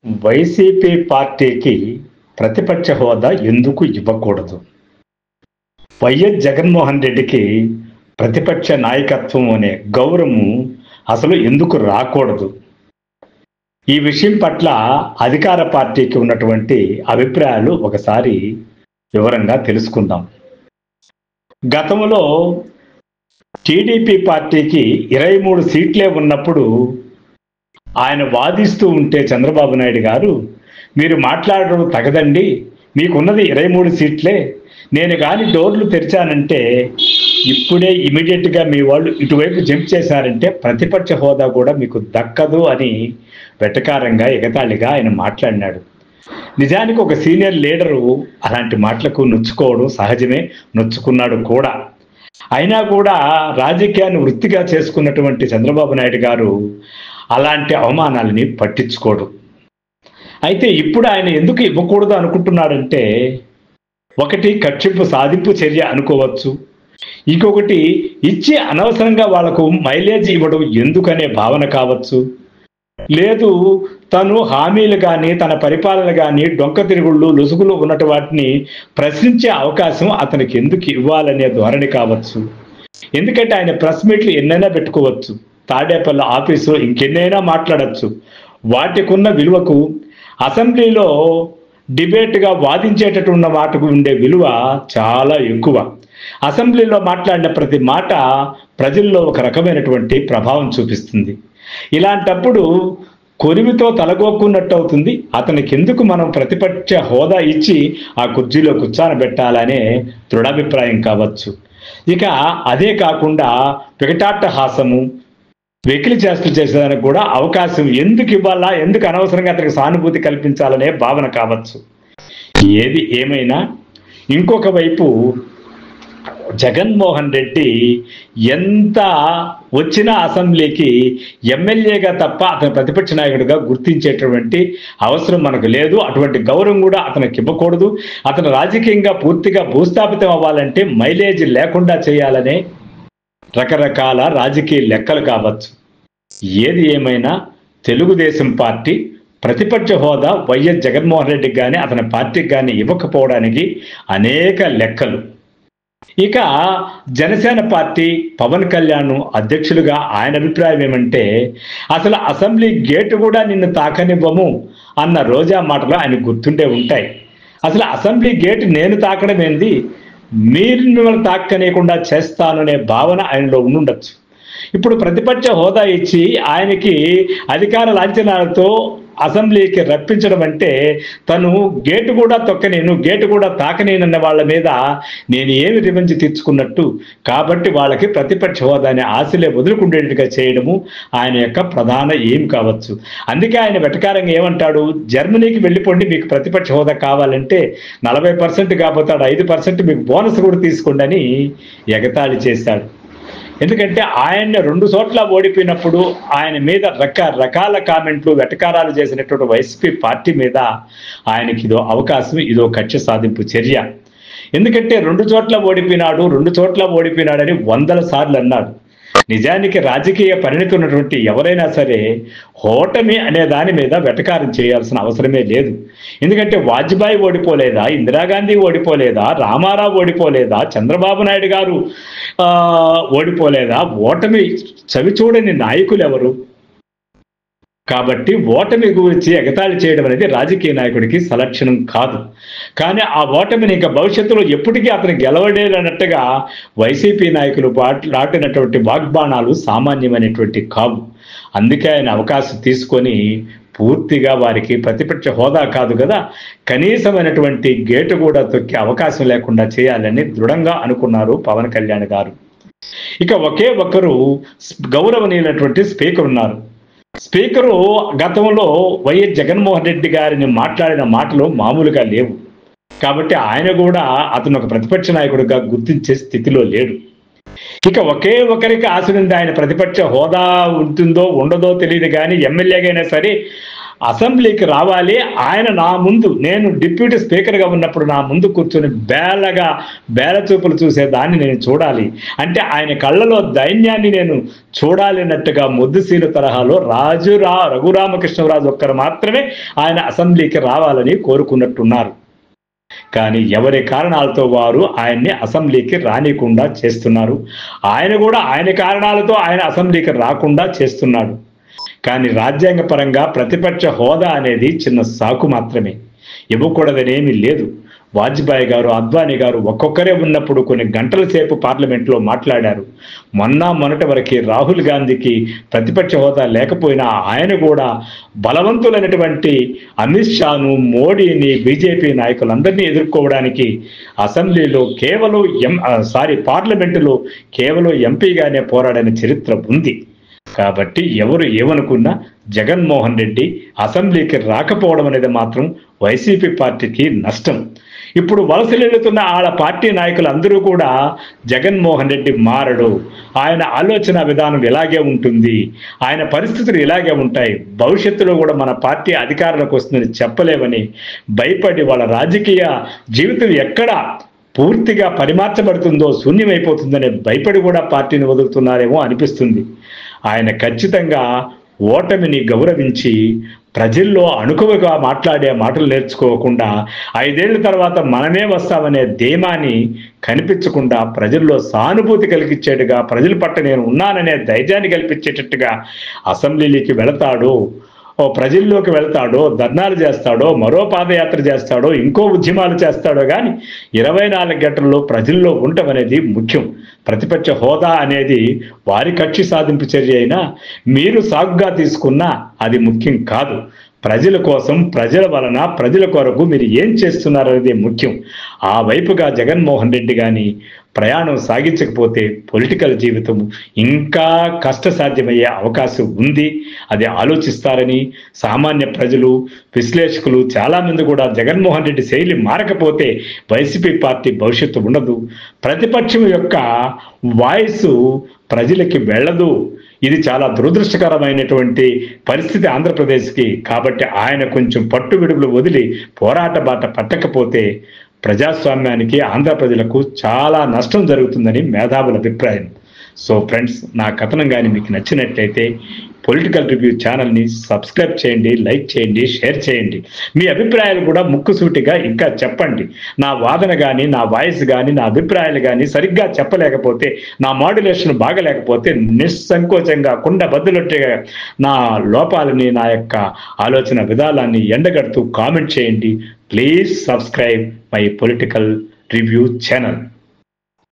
YCP పార్టీకి ప్రతిపక్ష హోదా ఎందుకు ఇవ్వకూడదు? వైఎస్ జగన్మోహన్ రెడ్డికి ప్రతిపక్ష నాయకత్వం అనే గౌరవం అసలు ఎందుకు రాకూడదు? ఈ విషయం పట్ల అధికార పార్టీకి ఉన్నటువంటి అభిప్రాయాలు ఒకసారి వివరంగా తెలుసుకుందాం. గతంలో టీడీపీ పార్టీకి 23 సీట్లే ఉన్నప్పుడు ఆయన వాదిస్తూ ఉంటే చంద్రబాబు నాయుడు గారు, మీరు మాట్లాడడం తగదండి, మీకున్నది 23 సీట్లే, నేను కానీ డోర్లు తెరిచానంటే ఇప్పుడే ఇమీడియట్గా మీ వాళ్ళు ఇటువైపు జంప్ చేశారంటే ప్రతిపక్ష హోదా కూడా మీకు దక్కదు అని వెటకారంగా ఎగతాళిగా ఆయన మాట్లాడినాడు. నిజానికి ఒక సీనియర్ లీడరు అలాంటి మాటలకు నొచ్చుకోవడం సహజమే, నొచ్చుకున్నాడు కూడా. అయినా కూడా రాజకీయాన్ని వృత్తిగా చేసుకున్నటువంటి చంద్రబాబు నాయుడు గారు అలాంటి అవమానాలని పట్టించుకోడు. అయితే ఇప్పుడు ఆయన ఎందుకు ఇవ్వకూడదు అనుకుంటున్నాడంటే, ఒకటి కక్షింపు సాధింపు చర్య అనుకోవచ్చు, ఇంకొకటి ఇచ్చి అనవసరంగా వాళ్లకు మైలేజ్ ఇవ్వడం ఎందుకనే భావన కావచ్చు, లేదు తను హామీలు కానీ తన పరిపాలన కానీ డొంక తిరుగుళ్ళు లొసుగులు ఉన్నట్టు వాటిని ప్రశ్నించే అవకాశం అతనికి ఎందుకు ఇవ్వాలనే ధోరణి కావచ్చు. ఎందుకంటే ఆయన ప్రెస్ మీట్లు ఎన్నైనా పెట్టుకోవచ్చు, తాడేపల్లి ఆఫీసులో ఇంకెన్నైనా మాట్లాడచ్చు. వాటికున్న విలువకు అసెంబ్లీలో డిబేట్గా వాదించేటటువంటి మాటకు ఉండే విలువ చాలా ఎక్కువ. అసెంబ్లీలో మాట్లాడిన ప్రతి మాట ప్రజల్లో ఒక రకమైనటువంటి ప్రభావం చూపిస్తుంది. ఇలాంటప్పుడు కొరివితో తలగొక్కున్నట్టు అవుతుంది. అతనికి ఎందుకు మనం ప్రతిపక్ష హోదా ఇచ్చి ఆ కుర్చీలో కూర్చోబెట్టాలనే దృఢాభిప్రాయం కావచ్చు. ఇక అదే కాకుండా వికటాట్టహాసము, వెకిలి చేష్టలు చేసేదానికి కూడా అవకాశం ఎందుకు ఇవ్వాలా, ఎందుకు అనవసరంగా అతనికి సానుభూతి కల్పించాలనే భావన కావచ్చు. ఏది ఏమైనా ఇంకొక వైపు జగన్మోహన్ రెడ్డి ఎంత వచ్చిన అసెంబ్లీకి ఎమ్మెల్యేగా తప్ప అతని ప్రతిపక్ష నాయకుడిగా గుర్తించేటటువంటి అవసరం మనకు లేదు. అటువంటి గౌరవం కూడా అతనికి ఇవ్వకూడదు. అతను రాజకీయంగా పూర్తిగా భూస్థాపితం అవ్వాలంటే మైలేజ్ లేకుండా చేయాలనే రకరకాల రాజకీయ లెక్కలు కావచ్చు. ఏది ఏమైనా తెలుగుదేశం పార్టీ ప్రతిపక్ష హోదా వైఎస్ జగన్మోహన్ రెడ్డికి కానీ అతని పార్టీకి కానీ ఇవ్వకపోవడానికి అనేక లెక్కలు. ఇక జనసేన పార్టీ పవన్ కళ్యాణ్ అధ్యక్షులుగా ఆయన అభిప్రాయం ఏమంటే, అసలు అసెంబ్లీ గేటు కూడా నిన్ను తాకనివ్వము అన్న రోజా మాటలు ఆయన గుర్తుండే ఉంటాయి. అసలు అసెంబ్లీ గేటు నేను తాకడం ఏంది, మీరు మిమ్మల్ని తాకనీయకుండా చేస్తాను అనే భావన ఆయనలో ఉండుండొచ్చు. ఇప్పుడు ప్రతిపక్ష హోదా ఇచ్చి ఆయనకి అధికార లాంఛనాలతో అసెంబ్లీకి రప్పించడం అంటే తను గేటు కూడా తొక్కనేను, గేటు కూడా తాకనేనన్న వాళ్ళ మీద నేను ఏమి రివెంజ్ తీర్చుకున్నట్టు. కాబట్టి వాళ్ళకి ప్రతిపక్ష హోదాని ఆశలే వదులుకుండేట్టుగా చేయడము ఆయన యొక్క ప్రధాన ఏం కావచ్చు. అందుకే ఆయన వెటకారంగా ఏమంటాడు, జర్మనీకి వెళ్ళిపోండి, మీకు ప్రతిపక్ష హోదా కావాలంటే 40% కాకపోతాడు, 5% మీకు బోనస్ కూడా తీసుకోండి అని ఎగతాళి చేశాడు. ఎందుకంటే ఆయన్ని 2 చోట్ల ఓడిపోయినప్పుడు ఆయన మీద రకరకాల కామెంట్లు వెటకారాలు చేసినటువంటి వైసీపీ పార్టీ మీద ఆయనకి ఇదో అవకాశం, ఇదో కక్ష సాధింపు చర్య. ఎందుకంటే 2 చోట్ల ఓడిపోయినాడని 100 సార్లు అన్నాడు. నిజానికి రాజకీయ పరిణితి ఉన్నటువంటి ఎవరైనా సరే ఓటమి అనే దాని మీద వెటకారం చేయాల్సిన అవసరమే లేదు. ఎందుకంటే వాజ్పేయి ఓడిపోలేదా, ఇందిరాగాంధీ ఓడిపోలేదా, రామారావు ఓడిపోలేదా, చంద్రబాబు నాయుడు గారు ఓడిపోలేదా? ఓటమి చవి చూడని నాయకులు ఎవరు? కాబట్టి ఓటమి గురించి ఎగతాళి చేయడం అనేది రాజకీయ నాయకుడికి సలక్షణం కాదు. కానీ ఆ ఓటమిని ఇంకా భవిష్యత్తులో ఎప్పటికీ అతను గెలవలేనట్టుగా వైసీపీ నాయకులు నాటినటువంటి వాగ్బాణాలు సామాన్యమైనటువంటి కావు. అందుకే ఆయన అవకాశం తీసుకొని పూర్తిగా వారికి ప్రతిపక్ష హోదా కాదు కదా, కనీసమైనటువంటి గేటు కూడా తొక్కే అవకాశం లేకుండా చేయాలని దృఢంగా అనుకున్నారు పవన్ కళ్యాణ్ గారు. ఇక ఒకే ఒక్కరు గౌరవనీయులైనటువంటి స్పీకర్ ఉన్నారు. స్పీకరు గతంలో వైఎస్ జగన్మోహన్ రెడ్డి గారిని మాట్లాడిన మాటలు మామూలుగా లేవు. కాబట్టి ఆయన కూడా అతను ఒక ప్రతిపక్ష నాయకుడిగా గుర్తించే స్థితిలో లేడు. ఇక ఒకే ఒకరికి ఆశ ఉంది, ఆయన ప్రతిపక్ష హోదా ఉంటుందో ఉండదో తెలియదు కానీ ఎమ్మెల్యేగా అయినా సరే అసెంబ్లీకి రావాలి, ఆయన నా ముందు, నేను డిప్యూటీ స్పీకర్గా ఉన్నప్పుడు నా ముందు కూర్చొని బేలచూపులు చూసేదాన్ని నేను చూడాలి, అంటే ఆయన కళ్ళలో దైన్యాన్ని నేను చూడాలి అన్నట్టుగా ముద్దుసీలు తరహాలో రఘురామకృష్ణరాజు ఒక్కరు మాత్రమే ఆయన అసెంబ్లీకి రావాలని కోరుకున్నట్టున్నారు. కానీ ఎవరి కారణాలతో వారు ఆయన్ని అసెంబ్లీకి రానికుండా చేస్తున్నారు. ఆయన కూడా ఆయన కారణాలతో ఆయన అసెంబ్లీకి రాకుండా చేస్తున్నాడు. కానీ రాజ్యాంగపరంగా ప్రతిపక్ష హోదా అనేది చిన్న సాకు మాత్రమే, ఇవ్వకూడదనేమీ లేదు. వాజ్పేయి గారు, అద్వానీ గారు ఒక్కొక్కరే ఉన్నప్పుడు కొన్ని గంటల సేపు పార్లమెంట్లో మాట్లాడారు. మొన్నటి వరకు రాహుల్ గాంధీకి ప్రతిపక్ష హోదా లేకపోయినా ఆయన కూడా బలవంతులైనటువంటి అమిత్ షాను, మోడీని, బీజేపీ నాయకులందరినీ ఎదుర్కోవడానికి అసెంబ్లీలో పార్లమెంటులో కేవలం ఎంపీగానే పోరాడిన చరిత్ర ఉంది. కాబట్టి ఎవరు ఏమనుకున్నా జగన్మోహన్ రెడ్డి అసెంబ్లీకి రాకపోవడం అనేది మాత్రం వైసీపీ పార్టీకి నష్టం. ఇప్పుడు వలసలెళ్తున్న ఆళ్ళ పార్టీ నాయకులు అందరూ కూడా జగన్మోహన్ రెడ్డి మారడు, ఆయన ఆలోచన విధానం ఇలాగే ఉంటుంది, ఆయన పరిస్థితులు ఇలాగే ఉంటాయి, భవిష్యత్తులో కూడా మన పార్టీ అధికారంలోకి వస్తుందని చెప్పలేమని భయపడి వాళ్ళ రాజకీయ జీవితం ఎక్కడ పూర్తిగా పరిమార్చబడుతుందో, శూన్యమైపోతుందనే భయపడి కూడా పార్టీని వదులుతున్నారేమో అనిపిస్తుంది. ఆయన ఖచ్చితంగా ఓటమిని గౌరవించి ప్రజల్లో అణుకువగా మాట్లాడే మాటలు నేర్చుకోకుండా 5 ఏళ్ల తర్వాత మనమే వస్తామనే ధీమాని కనిపించకుండా ప్రజల్లో సానుభూతి కలిగించేట్టుగా, ప్రజల పట్ల నేను ఉన్నాననే ధైర్యాన్ని కల్పించేటట్టుగా అసెంబ్లీకి వెళతాడో, ప్రజల్లోకి వెళ్తాడో, ధర్నాలు చేస్తాడో, మరో పాదయాత్ర చేస్తాడో, ఇంకో ఉద్యమాలు చేస్తాడో, కానీ 24 గంటల్లో ప్రజల్లో ఉండటం అనేది ముఖ్యం. ప్రతిపక్ష హోదా అనేది వారి కక్షి సాధింపు చర్య అయినా మీరు సాగుగా తీసుకున్నా అది ముఖ్యం కాదు. ప్రజల కోసం, ప్రజల వలన, ప్రజల కొరకు మీరు ఏం చేస్తున్నారనేది ముఖ్యం. ఆ వైపుగా జగన్మోహన్ రెడ్డి కానీ ప్రయాణం సాగించకపోతే పొలిటికల్ జీవితం ఇంకా కష్టసాధ్యమయ్యే అవకాశం ఉంది. అది ఆలోచిస్తారని సామాన్య ప్రజలు, విశ్లేషకులు చాలామంది కూడా జగన్మోహన్ రెడ్డి శైలి మారకపోతే వైసీపీ పార్టీ భవిష్యత్తు ఉండదు, ప్రతిపక్షం యొక్క వాయిస్ ప్రజలకి వెళ్ళదు. ఇది చాలా దురదృష్టకరమైనటువంటి పరిస్థితి ఆంధ్రప్రదేశ్కి. కాబట్టి ఆయన కొంచెం పట్టు విడుపులు వదిలి పోరాట బాట పట్టకపోతే ప్రజాస్వామ్యానికి, ఆంధ్ర ప్రజలకు చాలా నష్టం జరుగుతుందని మేధావుల అభిప్రాయం. సో ఫ్రెండ్స్, నా కథనం కానీ మీకు నచ్చినట్లయితే పొలిటికల్ రివ్యూ ఛానల్ని సబ్స్క్రైబ్ చేయండి, లైక్ చేయండి, షేర్ చేయండి. మీ అభిప్రాయాలు కూడా ముక్కుసూటిగా ఇంకా చెప్పండి. నా వాదన కానీ, నా వాయిస్ కానీ, నా అభిప్రాయాలు కానీ సరిగ్గా చెప్పలేకపోతే, నా మాడ్యులేషన్ బాగలేకపోతే నిస్సంకోచంగా కుండబద్దలొట్టుగా నా లోపాలని, నా యొక్క ఆలోచన విధానాన్ని ఎండగడుతూ కామెంట్ చేయండి. Please subscribe my political review channel.